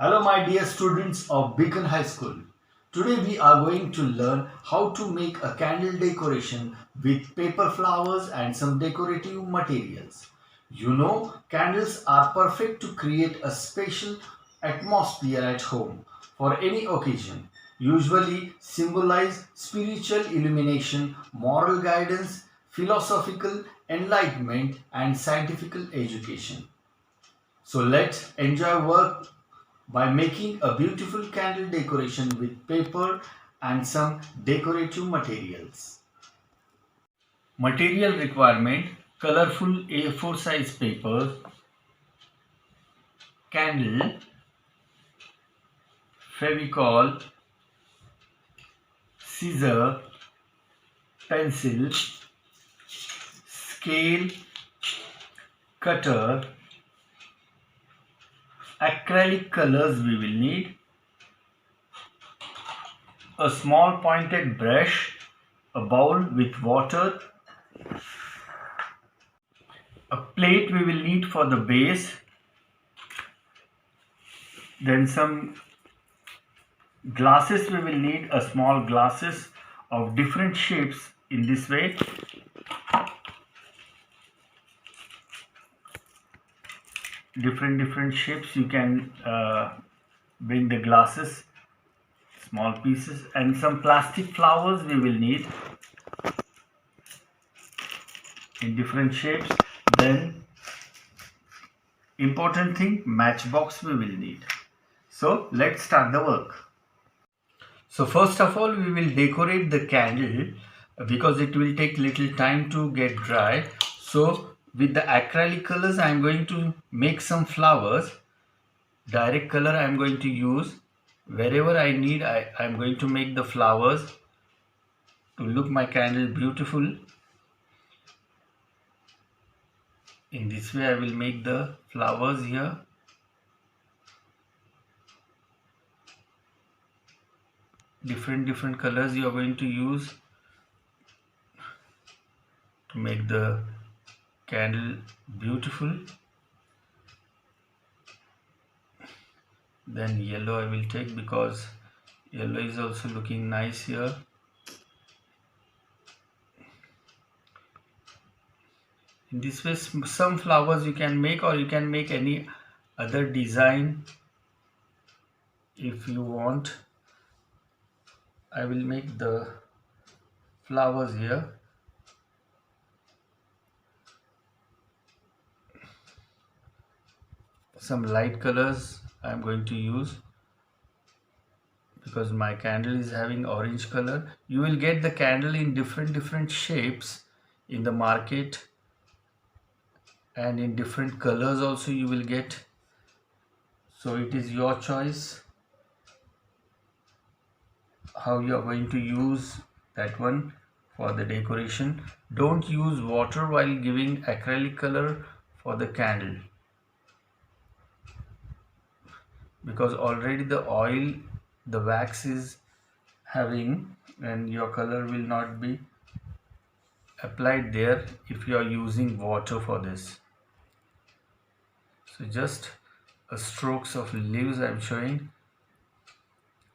Hello, my dear students of Beacon High School. Today we are going to learn how to make a candle decoration with paper flowers and some decorative materials. You know, candles are perfect to create a special atmosphere at home for any occasion. Usually symbolize spiritual illumination, moral guidance, philosophical enlightenment, and scientific education. So let's enjoy work by making a beautiful candle decoration with paper and some decorative materials. Material requirement: colorful A4 size paper, candle, fevicol, scissor, pencil, scale, cutter, acrylic colors we will need, a small pointed brush, a bowl with water, a plate we will need for the base, then some glasses we will need, a small glasses of different shapes in this way, different shapes you can bring the glasses, small pieces, and some plastic flowers we will need in different shapes. Then important thing, matchbox we will need. So let's start the work. So first of all we will decorate the candle because it will take little time to get dry. So with the acrylic colors I am going to make some flowers. Direct color I am going to use. Wherever I need I am going to make the flowers to look my candle beautiful. In this way I will make the flowers here. Different colors you are going to use to make the candle beautiful. Then yellow I will take because yellow is also looking nice here. In this way some flowers you can make, or you can make any other design if you want. I will make the flowers here. Some light colors I am going to use because my candle is having orange color. You will get the candle in different shapes in the market, and in different colors also you will get. So it is your choice how you are going to use that one for the decoration. Don't use water while giving acrylic color for the candle because already the oil, the wax is having, and your color will not be applied there if you are using water for this. So just a strokes of leaves I am showing,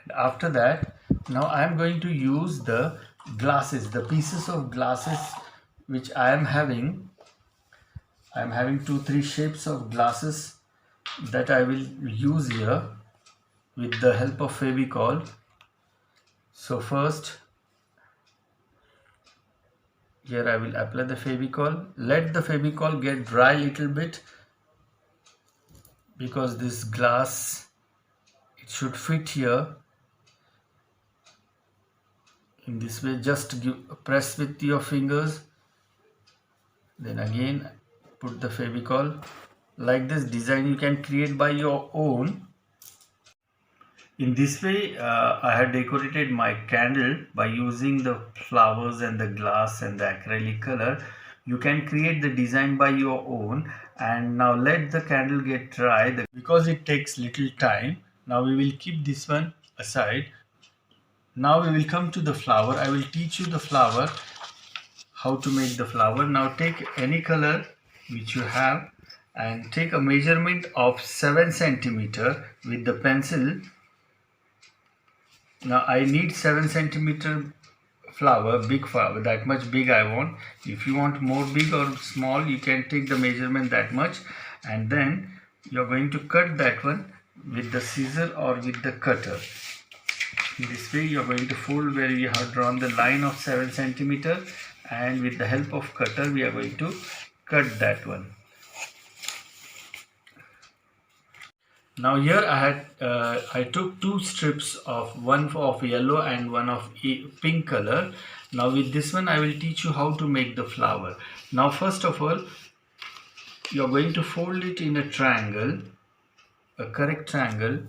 and after that now I am going to use the glasses, the pieces of glasses which I am having. I am having 2-3 shapes of glasses that I will use here with the help of fevicol. So first here I will apply the fevicol. Let the fevicol get dry little bit because this glass, it should fit here. In this way, just press with your fingers, then again put the fevicol. Like this design you can create by your own. In this way I have decorated my candle by using the flowers and the glass and the acrylic color. You can create the design by your own, and now let the candle get dry because it takes little time. Now we will keep this one aside. Now we will come to the flower. I will teach you the flower, how to make the flower. Now take any color which you have and take a measurement of 7 centimeter with the pencil. Now I need 7 centimeter flower, big flower, that much big I want. If you want more big or small, you can take the measurement that much, and then you're going to cut that one with the scissor or with the cutter. In this way you're going to fold where we have drawn the line of 7 centimeter, and with the help of cutter we are going to cut that one. Now here I took two strips of one of yellow and one of pink color. Now with this one I will teach you how to make the flower. Now first of all you are going to fold it in a triangle, a correct triangle,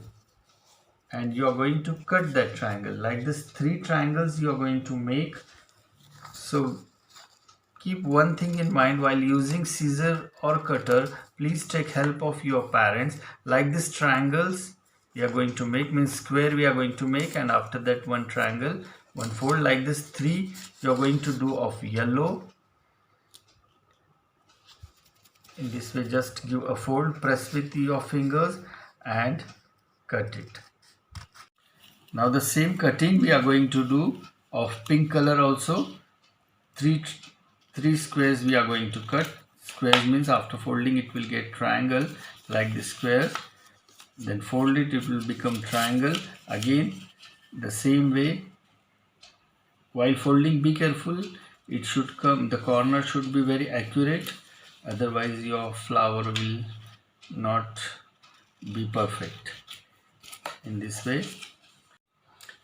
and you are going to cut that triangle like this. 3 triangles you are going to make. So keep one thing in mind, while using scissor or cutter, please take help of your parents. Like this triangles we are going to make, means square we are going to make, and after that one triangle, one fold. Like this 3 you are going to do of yellow. In this way just give a fold, press with your fingers and cut it. Now the same cutting we are going to do of pink color also. Three squares we are going to cut. Squares means after folding it will get triangle like this square, then fold it, it will become triangle. Again the same way, while folding be careful, it should come, the corner should be very accurate, otherwise your flower will not be perfect. In this way,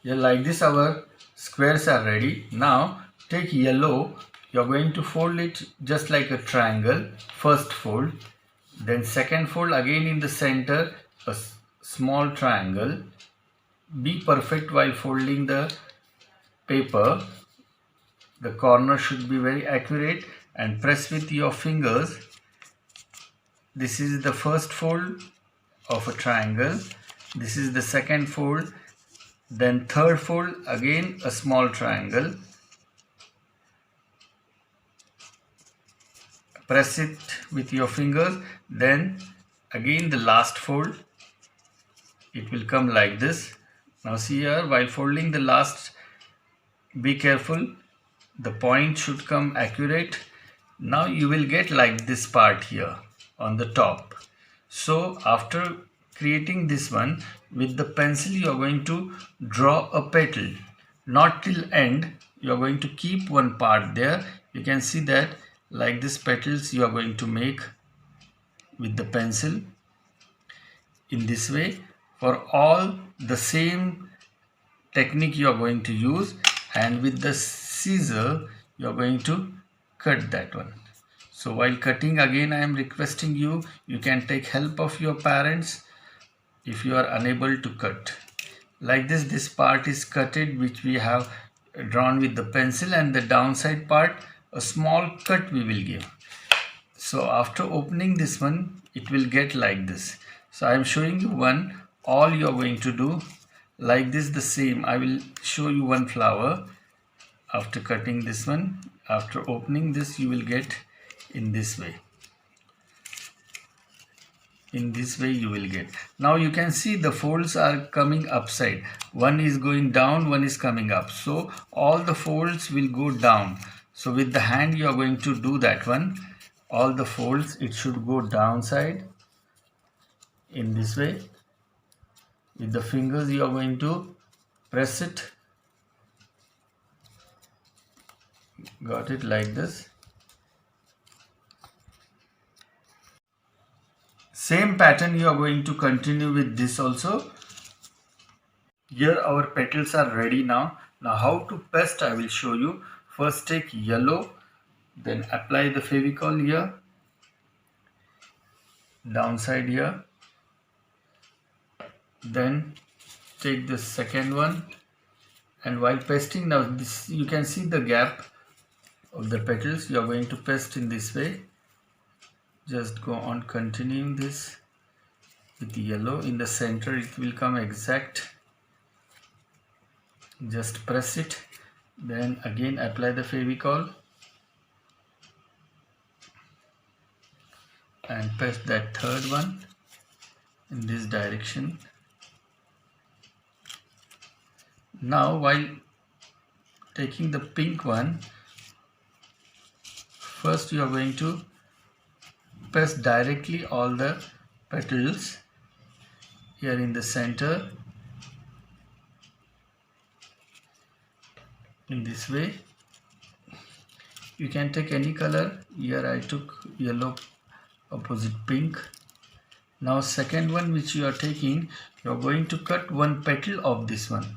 yeah, like this our squares are ready. Now take yellow, you are going to fold it just like a triangle. First fold, then second fold, again in the center a small triangle. Be perfect while folding the paper, the corner should be very accurate, and press with your fingers. This is the first fold of a triangle, this is the second fold, then third fold, again a small triangle. Press it with your fingers, then again the last fold, it will come like this. Now see here, while folding the last, be careful, the point should come accurate. Now you will get like this part here on the top. So after creating this one, with the pencil you are going to draw a petal, not till end, you are going to keep one part there. You can see that like this petals you are going to make with the pencil. In this way, for all the same technique you are going to use, and with the scissor you are going to cut that one. So while cutting, again I am requesting you, you can take help of your parents if you are unable to cut. Like this part is cutted which we have drawn with the pencil, and the downside part a small cut we will give. So after opening this one, it will get like this. So I am showing you one, all you are going to do like this, the same. I will show you one flower after cutting this one. After opening this, you will get in this way. In this way you will get. Now you can see the folds are coming upside. One is going down, one is coming up. So all the folds will go down. So with the hand you are going to do that one. All the folds, it should go downside. In this way. With the fingers you are going to press it. Got it like this. Same pattern you are going to continue with this also. Here our petals are ready now. Now how to paste I will show you. First take yellow, then apply the Fevicol here, downside here. Then take the second one, and while pasting, now this you can see the gap of the petals. You are going to paste in this way. Just go on continuing this with yellow. In the center it will come exact. Just press it, then again apply the Fevicol. and paste that third one in this direction. Now while taking the pink one, first you are going to paste directly all the petals here in the center in this way. You can take any color. Here I took yellow opposite pink. Now second one which you are taking, you are going to cut one petal of this one,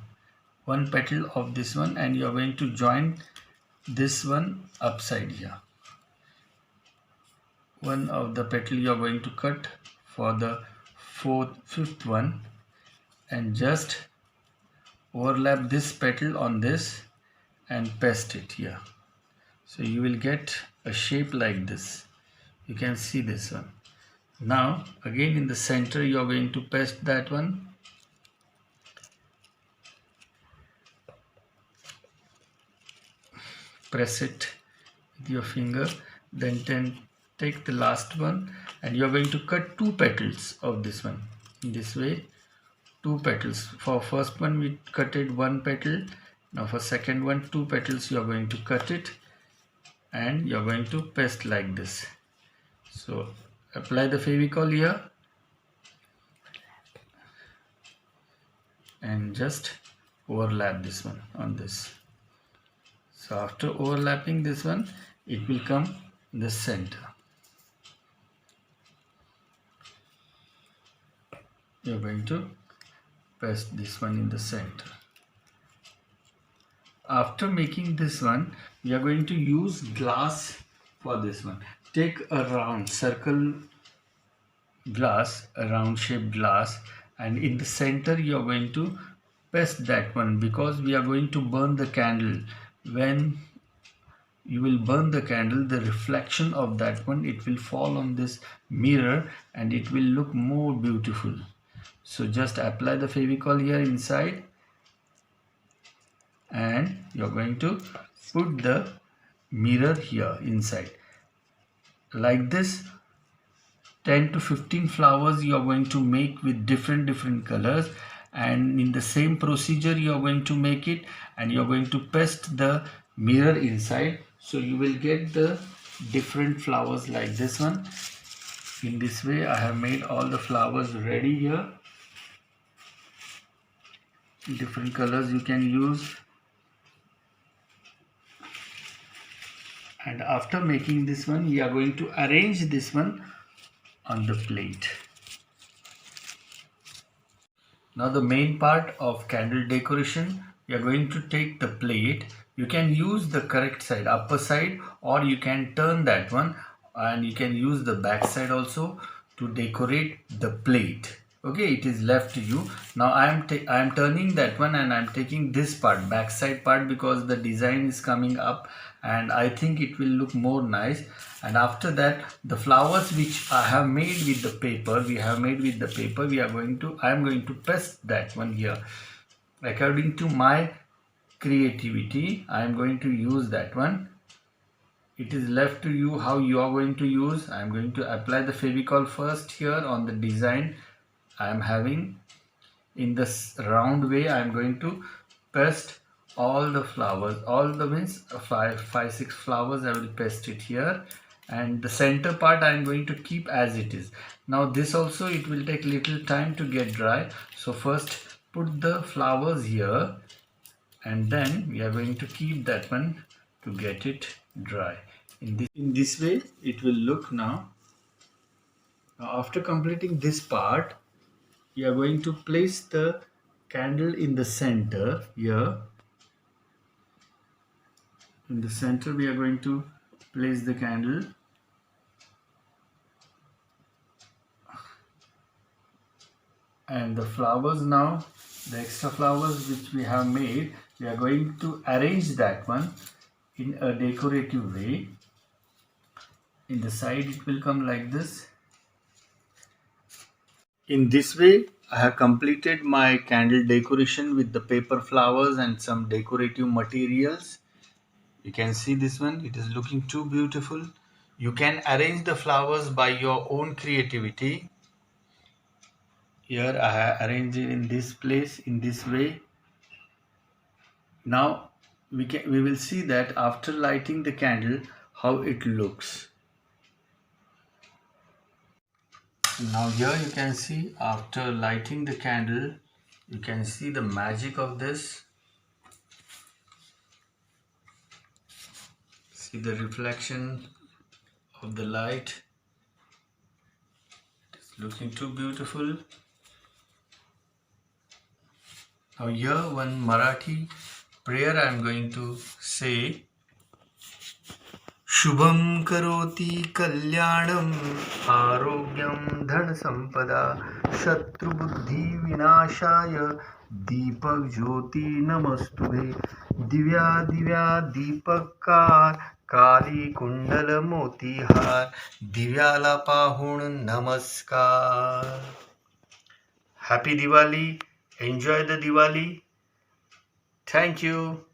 and you are going to join this one upside here. One of the petal you are going to cut for the fifth one, and just overlap this petal on this and paste it here. So you will get a shape like this. You can see this one. Now again in the center you are going to paste that one. Press it with your finger, then take the last one, and you are going to cut two petals of this one in this way. Two petals. For first one we cutted one petal. Now for second one, two petals you are going to cut it, and you are going to paste like this. So apply the Fevicol here and just overlap this one on this. So after overlapping this one, it will come in the center. You are going to paste this one in the center. After making this one, we are going to use glass for this one. Take a round circle glass, a round shaped glass, and in the center you are going to paste that one, because we are going to burn the candle. When you will burn the candle, the reflection of that one, it will fall on this mirror and it will look more beautiful. So just apply the Fevicol here inside, and you are going to put the mirror here inside like this. 10 to 15 flowers you are going to make with different colors, and in the same procedure you are going to make it, and you are going to paste the mirror inside. So you will get the different flowers like this one. In this way I have made all the flowers ready here. Different colors you can use. And after making this one, we are going to arrange this one on the plate. Now the main part of candle decoration, we are going to take the plate. You can use the correct side, upper side, or you can turn that one, and you can use the back side also to decorate the plate. Okay, it is left to you. Now I am turning that one, and I am taking this part, back side part, because the design is coming up and I think it will look more nice. And after that, the flowers which I have made with the paper, I am going to paste that one here. According to my creativity, I am going to use that one. It is left to you how you are going to use. I am going to apply the Fevicol first here on the design I am having. In this round way, I am going to paste all the flowers, all the means 5, 6 flowers I will paste it here, and the center part I am going to keep as it is. Now this also, it will take little time to get dry, so first put the flowers here, and then we are going to keep that one to get it dry. In this way it will look now. Now after completing this part, we are going to place the candle in the center here. In the center we are going to place the candle, and the flowers now, the extra flowers which we have made, we are going to arrange that one in a decorative way. In the side it will come like this. In this way I have completed my candle decoration with the paper flowers and some decorative materials. You can see this one, it is looking too beautiful. You can arrange the flowers by your own creativity. Here I have arranged it in this place in this way. Now we will see that after lighting the candle how it looks. Now here you can see after lighting the candle, you can see the magic of this. See the reflection of the light. It's looking too beautiful. Now here one Marathi prayer I am going to say. शुभं करोति कल्याणं आरोग्यं धन संपदा शत्रुबुद्धि विनाशाय दीपक ज्योति नमस्तुभे दिव्या दिव्या दीपकार काली कुंडल मोतीहार दिव्याला पाहून नमस्कार. Happy Diwali. Enjoy the Diwali. Thank you.